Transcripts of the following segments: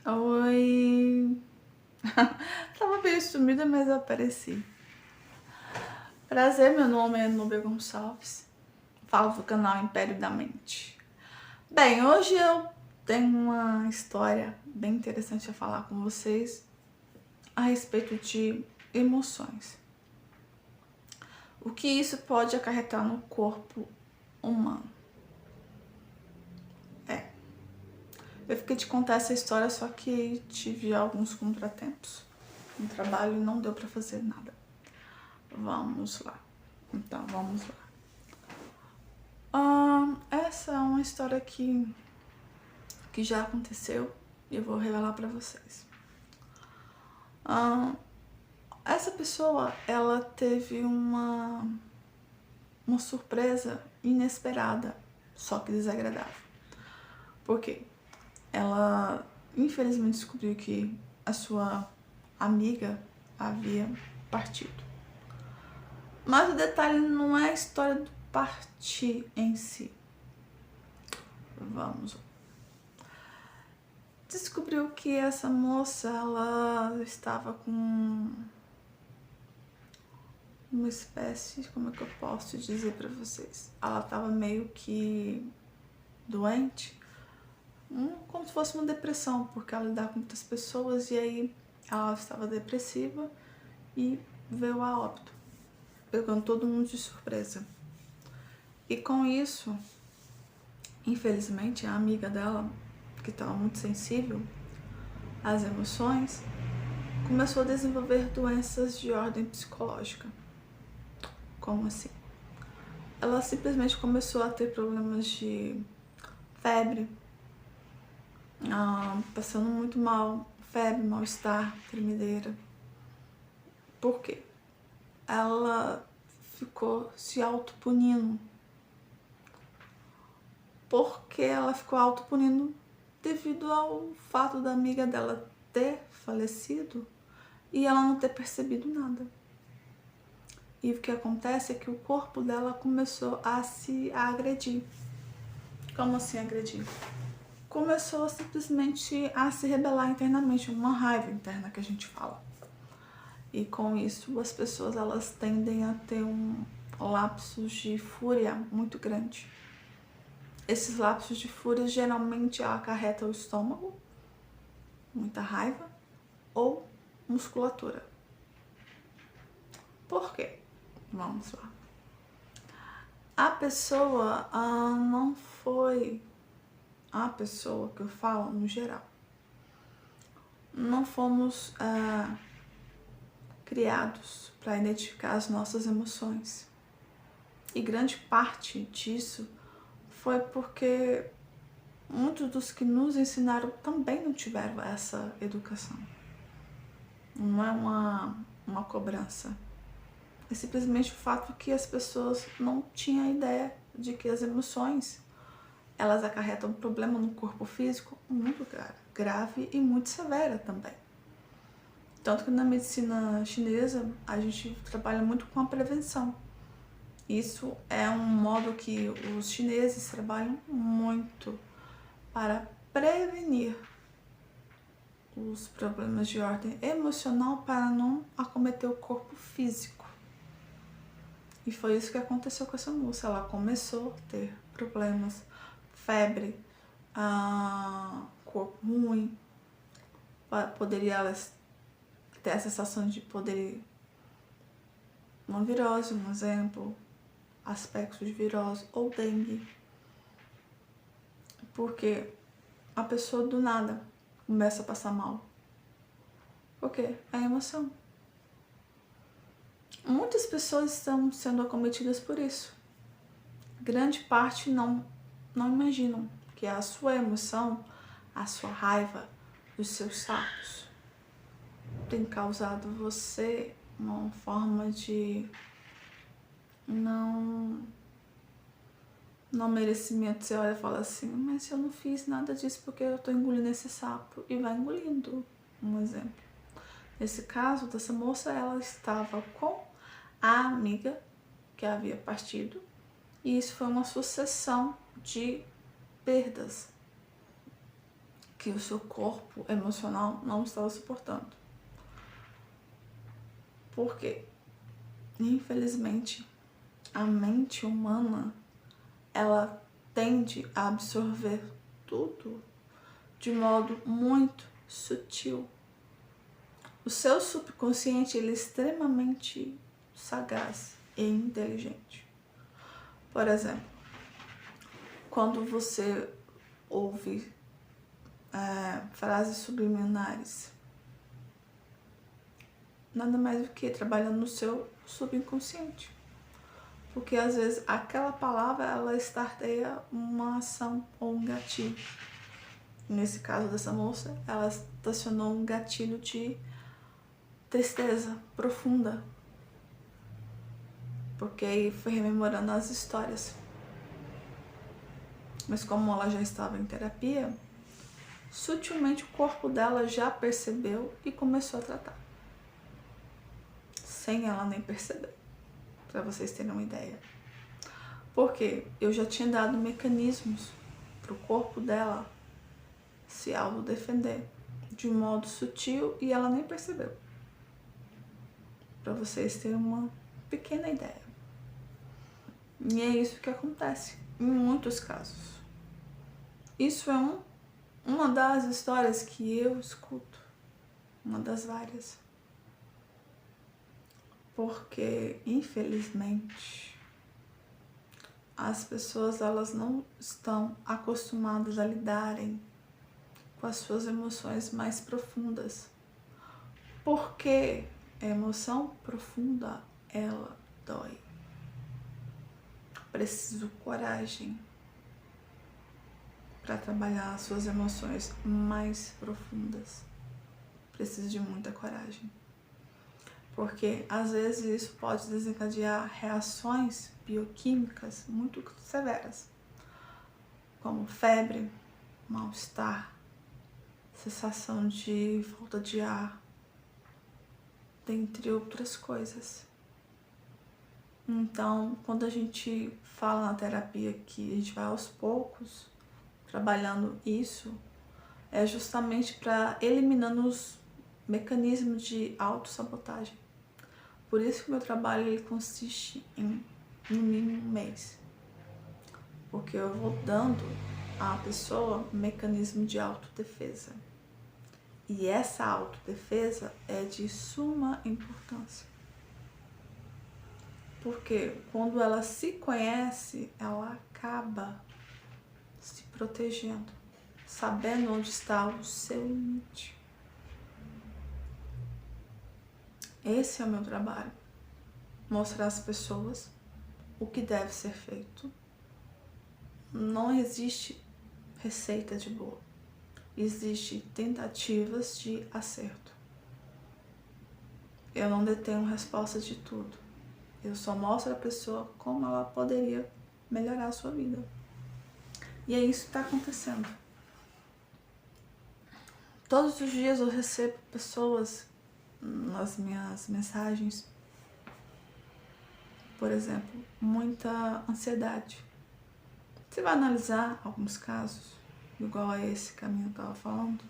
Oi! Tava meio sumida, mas eu apareci. Prazer, meu nome é Nubia Gonçalves. Falo do canal Império da Mente. Bem, hoje eu tenho uma história bem interessante a falar com vocês a respeito de emoções. O que isso pode acarretar no corpo humano. Eu fiquei de contar essa história, só que tive alguns contratempos no trabalho e não deu pra fazer nada. Vamos lá. Então, vamos lá. Essa é uma história que já aconteceu e eu vou revelar pra vocês. Essa pessoa, ela teve uma surpresa inesperada, só que desagradável. Por quê? Ela infelizmente descobriu que a sua amiga havia partido. Mas o detalhe não é a história do partir em si. Vamos lá. Descobriu que essa moça, ela estava com uma espécie, como é que eu posso dizer pra vocês? Ela estava meio que doente, como se fosse uma depressão, porque ela lidava com muitas pessoas e aí ela estava depressiva e veio a óbito, pegando todo mundo de surpresa. E com isso, infelizmente, a amiga dela, que estava muito sensível às emoções, começou a desenvolver doenças de ordem psicológica. Como assim? Ela simplesmente começou a ter problemas de febre, passando muito mal, febre, mal-estar, tremedeira. Por quê? Ela ficou se autopunindo. Porque ela ficou autopunindo devido ao fato da amiga dela ter falecido e ela não ter percebido nada. E o que acontece é que o corpo dela começou a agredir. Como assim agredir? Começou simplesmente a se rebelar internamente, uma raiva interna que a gente fala. E com isso as pessoas elas tendem a ter lapsos de fúria muito grande. Esses lapsos de fúria geralmente acarretam o estômago, muita raiva, ou musculatura. Por quê? Vamos lá. A pessoa não foi... A pessoa que eu falo no geral. Não fomos criados para identificar as nossas emoções. E grande parte disso foi porque muitos dos que nos ensinaram também não tiveram essa educação. Não é uma cobrança. É simplesmente o fato que as pessoas não tinham ideia de que as emoções elas acarretam um problema no corpo físico muito grave e muito severa também. Tanto que na medicina chinesa a gente trabalha muito com a prevenção. Isso é um modo que os chineses trabalham muito para prevenir os problemas de ordem emocional para não acometer o corpo físico. E foi isso que aconteceu com essa moça. Ela começou a ter problemas, febre, corpo ruim, poderia ela ter a sensação de poder uma virose, um exemplo, aspectos de virose ou dengue. Porque a pessoa do nada começa a passar mal. Por quê? É a emoção. Muitas pessoas estão sendo acometidas por isso. Grande parte não imaginam que a sua emoção, a sua raiva, os seus sacos tem causado você uma forma de não merecimento. Você olha e fala assim, mas eu não fiz nada disso porque eu tô engolindo esse sapo, e vai engolindo. Um exemplo. Nesse caso dessa moça, ela estava com a amiga que havia partido e isso foi uma sucessão de perdas que o seu corpo emocional não estava suportando. Por quê? Infelizmente, a mente humana, ela tende a absorver tudo de modo muito sutil. O seu subconsciente, ele é extremamente sagaz e inteligente. Por exemplo, quando você ouve frases subliminares, nada mais do que trabalhando no seu subconsciente. Porque às vezes aquela palavra, ela starteia uma ação ou um gatilho. Nesse caso dessa moça, ela estacionou um gatilho de tristeza profunda. Porque aí foi rememorando as histórias. Mas como ela já estava em terapia, sutilmente o corpo dela já percebeu e começou a tratar. Sem ela nem perceber. Para vocês terem uma ideia. Porque eu já tinha dado mecanismos para o corpo dela se autodefender de um modo sutil e ela nem percebeu. Para vocês terem uma pequena ideia. E é isso que acontece em muitos casos. Isso é uma das histórias que eu escuto, uma das várias. Porque, infelizmente, as pessoas, elas não estão acostumadas a lidarem com as suas emoções mais profundas. Porque a emoção profunda, ela dói. Preciso coragem para trabalhar as suas emoções mais profundas. Preciso de muita coragem. Porque às vezes isso pode desencadear reações bioquímicas muito severas, como febre, mal-estar, sensação de falta de ar, dentre outras coisas. Então, quando a gente fala na terapia que a gente vai aos poucos trabalhando isso, é justamente para eliminando os mecanismos de autossabotagem. Por isso que o meu trabalho ele consiste em, no mínimo, um mês. Porque eu vou dando à pessoa um mecanismo de autodefesa. E essa autodefesa é de suma importância. Porque quando ela se conhece, ela acaba se protegendo, sabendo onde está o seu limite. Esse é o meu trabalho. Mostrar às pessoas o que deve ser feito. Não existe receita de bolo. Existem tentativas de acerto. Eu não detenho respostas de tudo. Eu só mostro à pessoa como ela poderia melhorar a sua vida. E é isso que está acontecendo. Todos os dias eu recebo pessoas nas minhas mensagens, por exemplo, muita ansiedade. Você vai analisar alguns casos, igual a esse que a minha estava falando.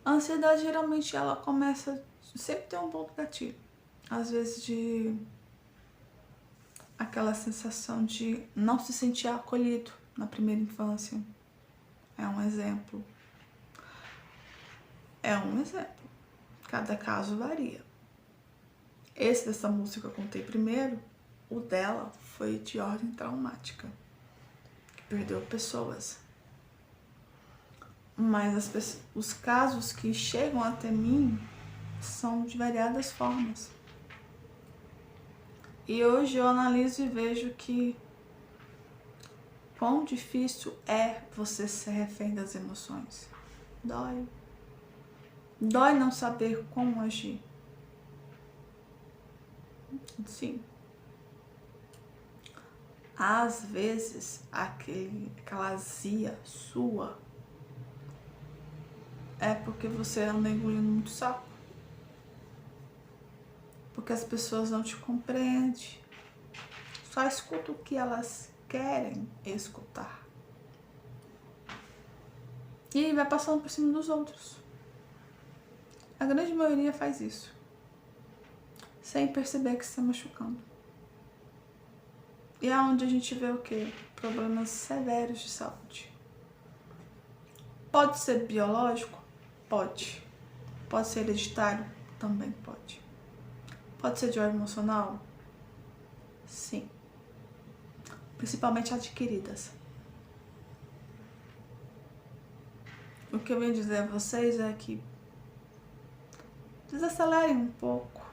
A ansiedade geralmente ela começa, sempre tem um ponto gatilho. Às vezes de aquela sensação de não se sentir acolhido na primeira infância. É um exemplo. Cada caso varia. Esse dessa música que eu contei primeiro, o dela foi de ordem traumática, que perdeu pessoas. Mas os casos que chegam até mim são de variadas formas. E hoje eu analiso e vejo que quão difícil é você ser refém das emoções. Dói. Dói não saber como agir. Sim. Às vezes, aquela azia sua é porque você anda engolindo muito sapo. Porque as pessoas não te compreendem. Só escuta o que elas querem escutar. E vai passando por cima dos outros. A grande maioria faz isso, sem perceber que está machucando. E é onde a gente vê o quê? Problemas severos de saúde. Pode ser biológico? Pode. Pode ser hereditário? Também pode. Pode ser de ordem emocional? Sim. Principalmente adquiridas. O que eu venho dizer a vocês é que desacelerem um pouco.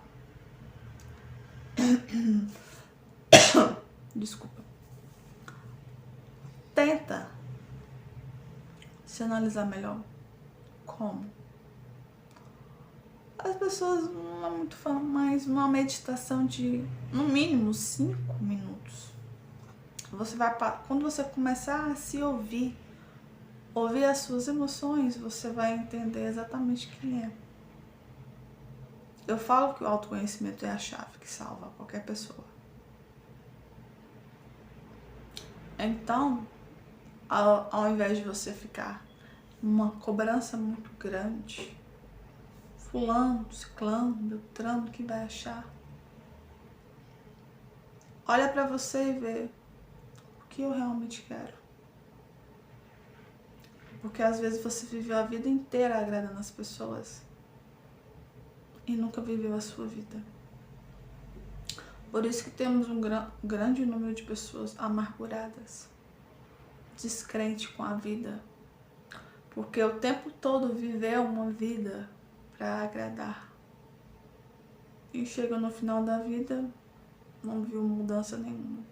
Desculpa. Tenta se analisar melhor. Como? As pessoas não é muito fã, mas uma meditação de no mínimo 5 minutos. Você vai, quando você começar a se ouvir as suas emoções, você vai entender exatamente quem é. Eu falo que o autoconhecimento é a chave que salva qualquer pessoa. Então, ao invés de você ficar numa cobrança muito grande, fulano, ciclano, beltrano, que vai achar? Olha pra você e vê o que eu realmente quero. Porque às vezes você viveu a vida inteira agradando as pessoas e nunca viveu a sua vida. Por isso que temos um grande número de pessoas amarguradas, descrentes com a vida, porque o tempo todo viveu uma vida para agradar e chega no final da vida, não viu mudança nenhuma.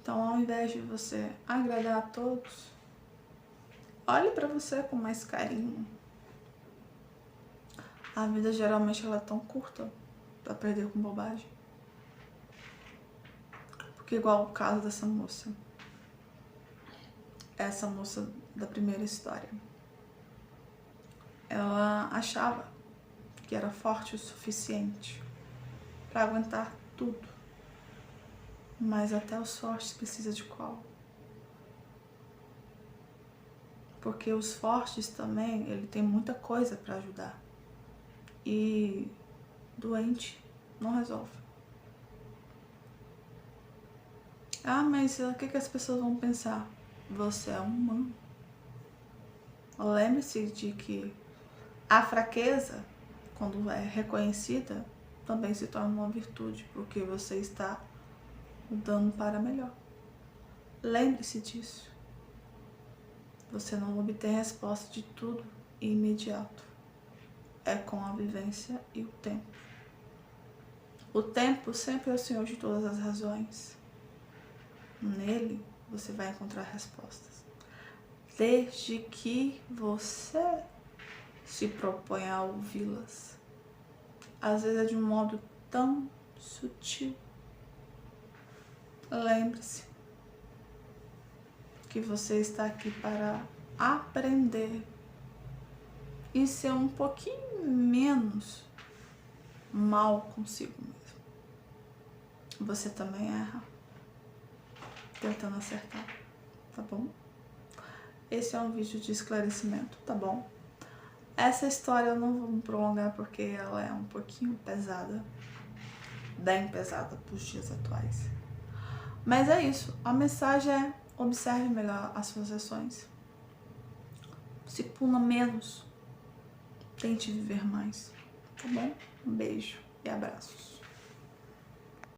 Então, ao invés de você agradar a todos, olhe para você com mais carinho. A vida geralmente ela é tão curta para perder com bobagem. Porque igual o caso dessa moça. Essa moça da primeira história. Ela achava que era forte o suficiente para aguentar tudo. Mas até os fortes precisam de colo. Porque os fortes também, ele tem muita coisa para ajudar. E doente não resolve. Ah, mas o que as pessoas vão pensar? Você é humano. Lembre-se de que a fraqueza, quando é reconhecida, também se torna uma virtude, porque você está mudando para melhor. Lembre-se disso. Você não obtém resposta de tudo imediato. É com a vivência e o tempo. O tempo sempre é o Senhor de todas as razões. Nele você vai encontrar respostas. Desde que você se propõe a ouvi-las. Às vezes é de um modo tão sutil. Lembre-se que você está aqui para aprender e ser um pouquinho menos mal consigo mesmo. Você também erra, tentando acertar, tá bom? Esse é um vídeo de esclarecimento, tá bom? Essa história eu não vou me prolongar porque ela é um pouquinho pesada, bem pesada para os dias atuais. Mas é isso, a mensagem é: observe melhor as suas ações. Se puna menos, tente viver mais, tá bom? Um beijo e abraços.